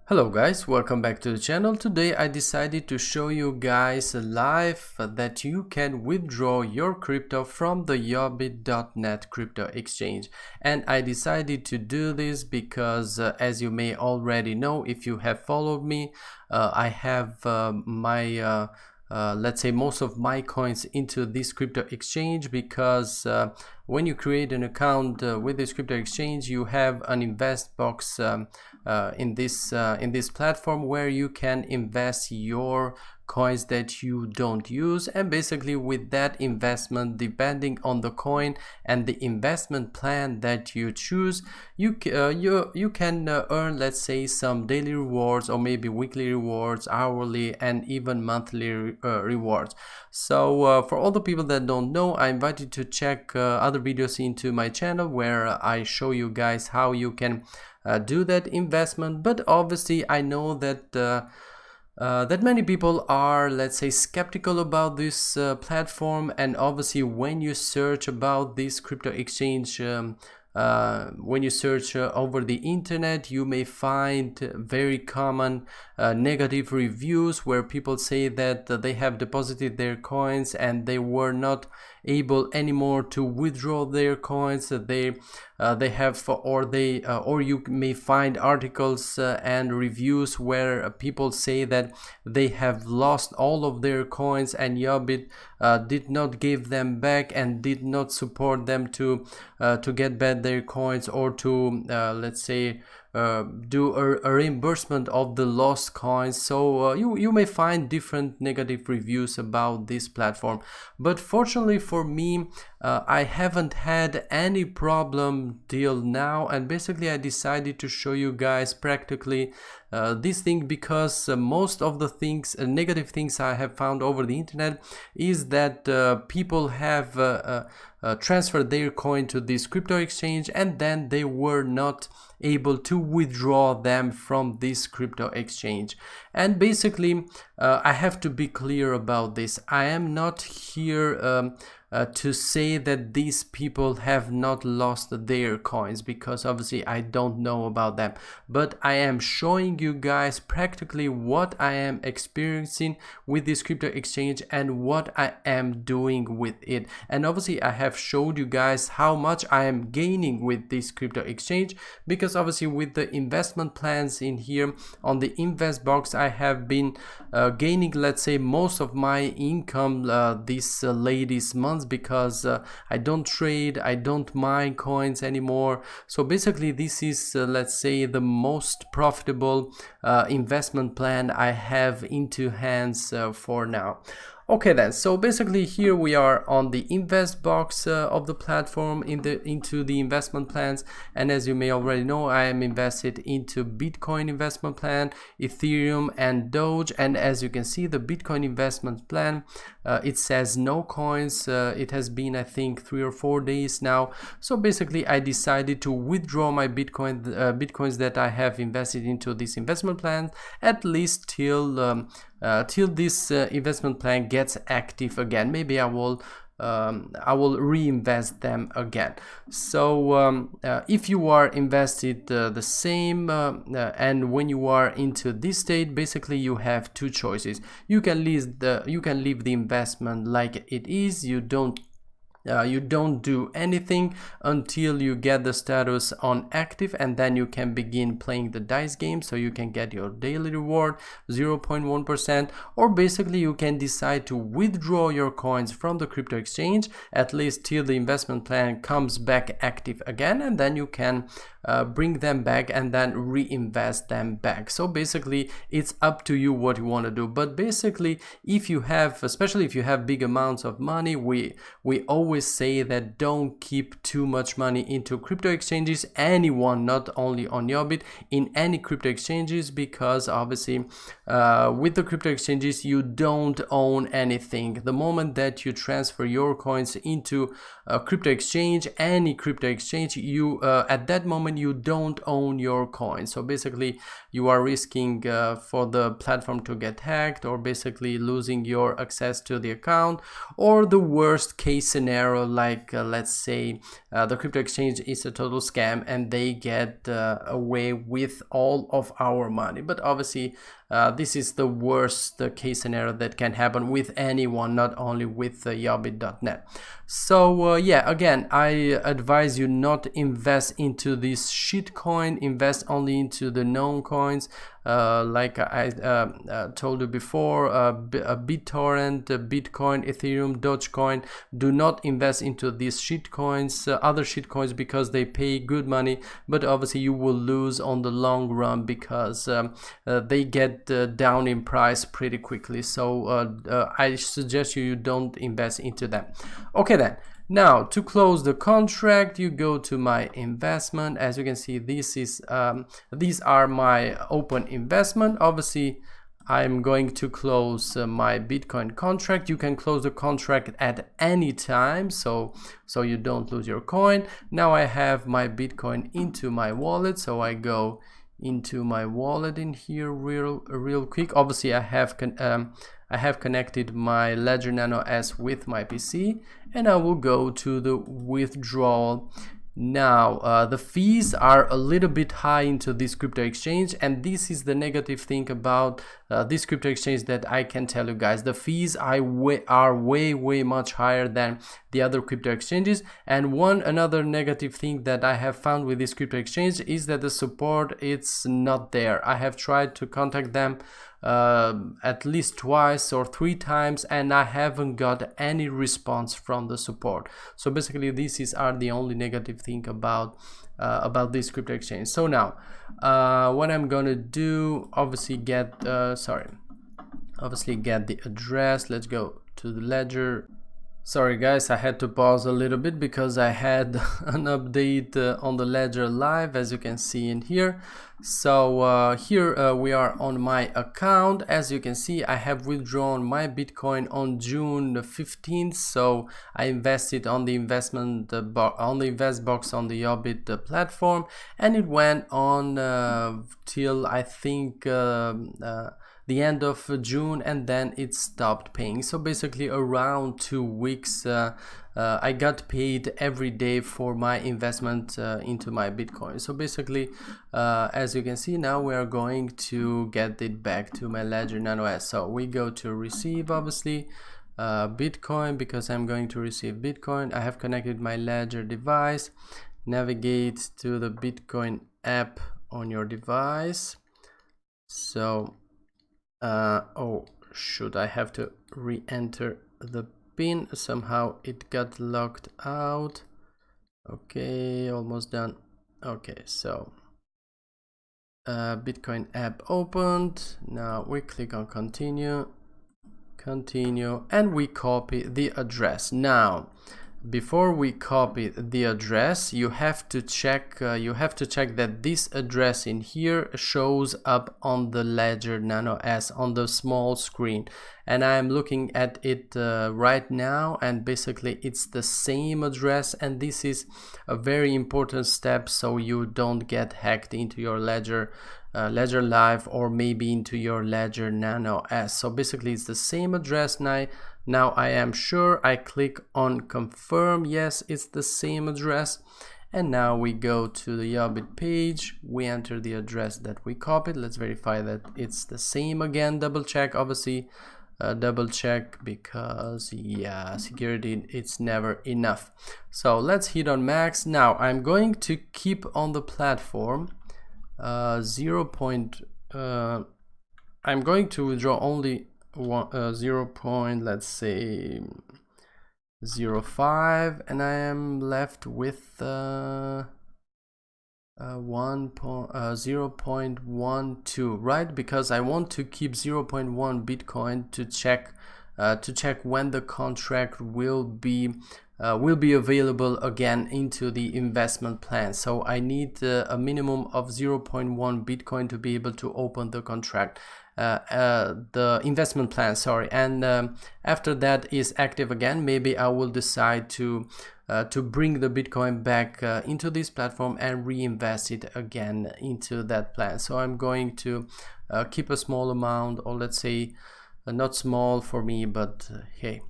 Hello guys, welcome back to the channel. Today I decided to show you guys live that you can withdraw your crypto from the Yobit.net crypto exchange. And I decided to do this because as you may already know, if you have followed me, I have let's say most of my coins into this crypto exchange because when you create an account with this crypto exchange, you have an invest box in this platform where you can invest your coins that you don't use, and basically with that investment, depending on the coin and the investment plan that you choose, you can earn, let's say, some daily rewards or maybe weekly rewards, hourly and even monthly rewards. So for all the people that don't know, I invite you to check other videos into my channel where I show you guys how you can do that investment. But obviously I know that that many people are, let's say, skeptical about this platform, and obviously when you search about this crypto exchange, when you search over the internet, you may find very common negative reviews where people say that they have deposited their coins and they were not able anymore to withdraw their coins. They have, or you may find articles and reviews where people say that they have lost all of their coins and Yobit did not give them back and did not support them to get back their coins, or to let's say do a reimbursement of the lost coins. So you may find different negative reviews about this platform, but fortunately for me, I haven't had any problem till now, and basically I decided to show you guys practically this thing because most of the things, negative things I have found over the internet is that people have transferred their coin to this crypto exchange and then they were not able to withdraw them from this crypto exchange. And basically I have to be clear about this. I am not here to say that these people have not lost their coins, because obviously I don't know about them, but I am showing you guys practically what I am experiencing with this crypto exchange and what I am doing with it. And obviously I have showed you guys how much I am gaining with this crypto exchange, because obviously with the investment plans in here on the invest box, I have been gaining, let's say, most of my income these latest months, because I don't trade, I don't mine coins anymore. So basically this is let's say the most profitable investment plan I have into hands for now. Okay then, so basically here we are on the invest box of the platform into the investment plans, and as you may already know, I am invested into Bitcoin investment plan, Ethereum and Doge. And as you can see, the Bitcoin investment plan, it says no coins. It has been, I think, 3 or 4 days now. So basically I decided to withdraw my bitcoins that I have invested into this investment plan, at least till this investment plan gets active again. Maybe I will reinvest them again. So if you are invested the same and when you are into this state, basically you have two choices. You can leave the investment like it is. You don't do anything until you get the status on active, and then you can begin playing the dice game, so you can get your daily reward 0.1%, or basically you can decide to withdraw your coins from the crypto exchange at least till the investment plan comes back active again, and then you can bring them back and then reinvest them back. So basically it's up to you what you want to do. But basically if you have, especially if you have big amounts of money, we always say that don't keep too much money into crypto exchanges, anyone, not only on Yobit, in any crypto exchanges, because obviously with the crypto exchanges you don't own anything. The moment that you transfer your coins into a crypto exchange, any crypto exchange, you at that moment coin, you don't own your coin. So basically you are risking for the platform to get hacked, or basically losing your access to the account, or the worst case scenario, like let's say the crypto exchange is a total scam and they get away with all of our money. But obviously this is the worst case scenario that can happen with anyone, not only with Yobit.net. So yeah, again, I advise you not invest into this shitcoin. Invest only into the known coins, like I told you before, BitTorrent, Bitcoin, Ethereum, Dogecoin. Do not invest into these shitcoins, other shitcoins, because they pay good money, but obviously you will lose on the long run, because they get down in price pretty quickly. So I suggest you don't invest into them. Okay then. Now, to close the contract, you go to my investment. As you can see, this is these are my open investment. Obviously, I'm going to close my Bitcoin contract. You can close the contract at any time, so you don't lose your coin. Now I have my Bitcoin into my wallet, so I go into my wallet in here real quick. Obviously, I have connected my Ledger Nano S with my PC, and I will go to the withdrawal. Now the fees are a little bit high into this crypto exchange, and this is the negative thing about this crypto exchange that I can tell you guys. The fees are way much higher than the other crypto exchanges. And another negative thing that I have found with this crypto exchange is that the support, it's not there. I have tried to contact them at least twice or 3 times, and I haven't got any response from the support. So basically these are the only negative thing about this crypto exchange. So now what I'm gonna do, obviously get the address. Let's go to the ledger. Sorry guys, I had to pause a little bit because I had an update on the Ledger Live, as you can see in here. So here we are on my account. As you can see, I have withdrawn my Bitcoin on June 15th. So I invested on the investment on the invest box on the Yobit platform, and it went on till I think the end of June, and then it stopped paying. So basically around 2 weeks I got paid every day for my investment into my Bitcoin. So basically as you can see, now we are going to get it back to my Ledger Nano S. So we go to receive, obviously Bitcoin, because I'm going to receive Bitcoin. I have connected my Ledger device. Navigate to the Bitcoin app on your device. So oh shoot, I have to re-enter the pin. Somehow it got locked out. Okay, almost done. Okay, so Bitcoin app opened. Now we click on continue, and we copy the address. Now before we copy the address, you have to check that this address in here shows up on the Ledger Nano S on the small screen. And I'm looking at it right now, and basically it's the same address, and this is a very important step so you don't get hacked into your Ledger Live, or maybe into your Ledger Nano S. So basically it's the same address. Now I am sure. I click on confirm. Yes, it's the same address. And now we go to the Yobit page. We enter the address that we copied. Let's verify that it's the same again. Double check, obviously. Double check, because yeah, security, it's never enough. So let's hit on max. Now I'm going to keep on the platform I'm going to withdraw only 0. Let's say 0.5, and I am left with 0.12, right? Because I want to keep 0.1 Bitcoin to check when the contract will be available again into the investment plan. So I need a minimum of 0.1 Bitcoin to be able to open the contract, the investment plan, sorry. And after that is active again, maybe I will decide to to bring the Bitcoin back into this platform and reinvest it again into that plan. So I'm going to keep a small amount, or let's say not small for me, but hey,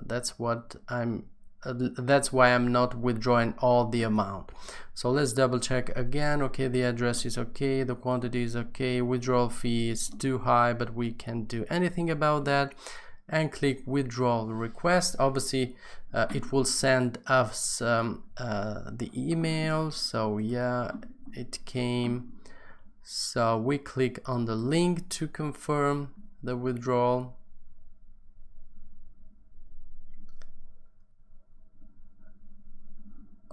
that's what that's why I'm not withdrawing all the amount. So let's double check again. Okay, the address is okay, the quantity is okay, withdrawal fee is too high, but we can't do anything about that. And click withdrawal request. Obviously it will send us the email. So yeah, it came. So we click on the link to confirm the withdrawal.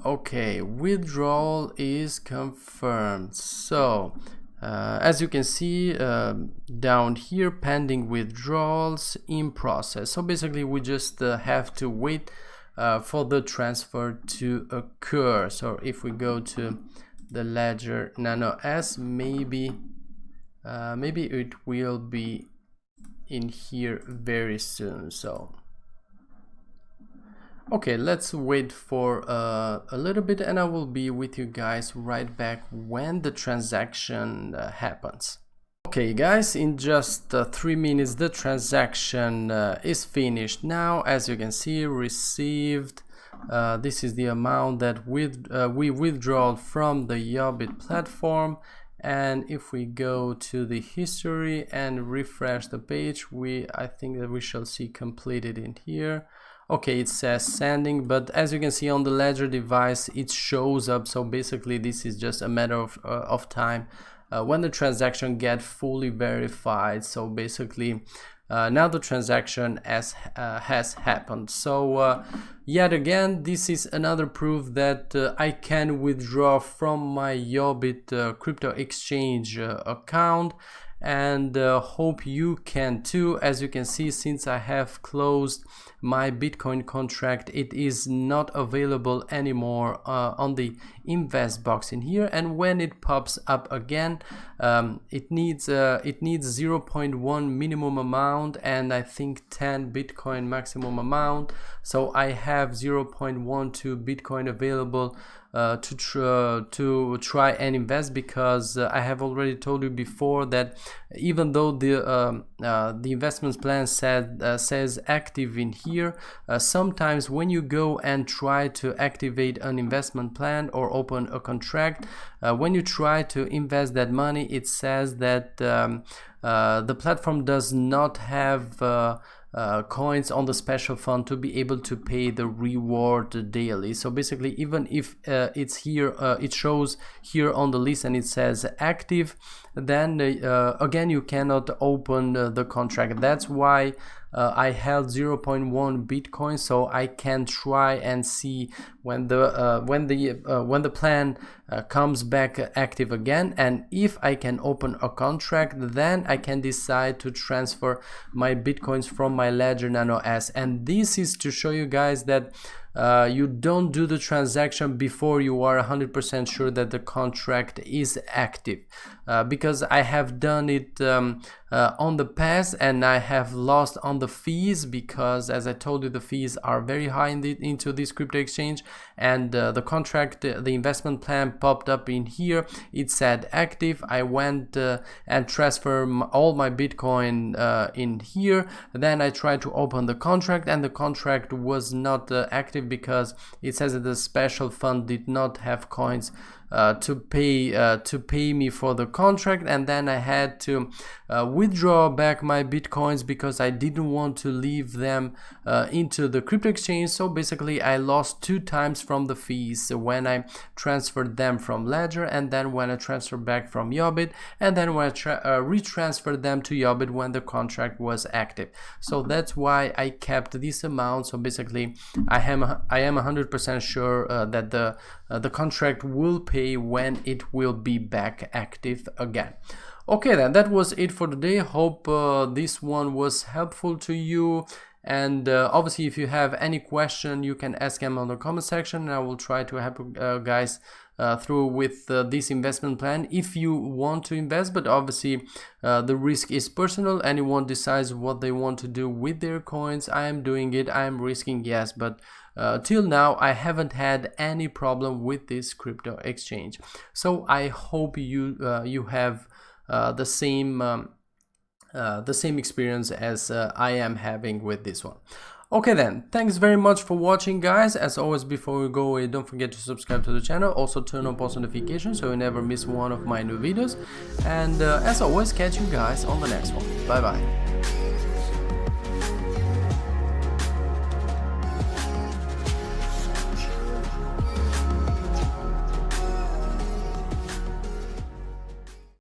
Okay, withdrawal is confirmed. So as you can see down here, pending withdrawals in process. So basically we just have to wait for the transfer to occur. So if we go to the ledger Nano S, maybe it will be in here very soon. So okay, let's wait for a little bit, and I will be with you guys right back when the transaction happens. Okay guys, in just 3 minutes the transaction is finished. Now, as you can see, received, this is the amount that we withdraw from the Yobit platform. And if we go to the history and refresh the page, I think that we shall see completed in here. Okay, it says sending, but as you can see on the ledger device, it shows up. So basically this is just a matter of time when the transaction gets fully verified. So basically now the transaction has happened. So yet again, this is another proof that I can withdraw from my Yobit crypto exchange account, and hope you can too. As you can see, since I have closed my Bitcoin contract, it is not available anymore on the invest box in here, and when it pops up again, it needs 0.1 minimum amount and I think 10 Bitcoin maximum amount. So I have 0.12 Bitcoin available to try and invest, because I have already told you before that even though the investment plan says active in here, sometimes when you go and try to activate an investment plan or open a contract, when you try to invest that money, it says that the platform does not have coins on the special fund to be able to pay the reward daily. So basically, even if it's here, it shows here on the list and it says active, then again you cannot open the contract. That's why I held 0.1 Bitcoin, so I can try and see when the plan comes back active again, and if I can open a contract, then I can decide to transfer my Bitcoins from my ledger Nano S. And this is to show you guys that you don't do the transaction before you are 100% sure that the contract is active, because I have done it on the past and I have lost on the fees, because as I told you, the fees are very high into this crypto exchange, and the contract, the investment plan popped up in here, it said active. I went and transferred all my Bitcoin in here, then I tried to open the contract and the contract was not active, because it says that the special fund did not have coins to pay me for the contract, and then I had to withdraw back my Bitcoins because I didn't want to leave them into the crypto exchange. So basically I lost 2 times from the fees when I transferred them from Ledger, and then when I transferred back from Yobit, and then when I retransferred them to Yobit when the contract was active. So that's why I kept this amount. So basically I am 100% sure that the contract will pay when it will be back active again. Okay, then that was it for today. Hope this one was helpful to you, And obviously, if you have any question, you can ask them on the comment section, and I will try to help guys through with this investment plan if you want to invest. But obviously the risk is personal. Anyone decides what they want to do with their coins. I am doing it, I am risking, yes, but till now I haven't had any problem with this crypto exchange. So I hope you you have the same experience as I am having with this one. Okay then, thanks very much for watching, guys. As always, before we go away, don't forget to subscribe to the channel. Also turn on post notifications so you never miss one of my new videos. And as always, catch you guys on the next one. Bye bye.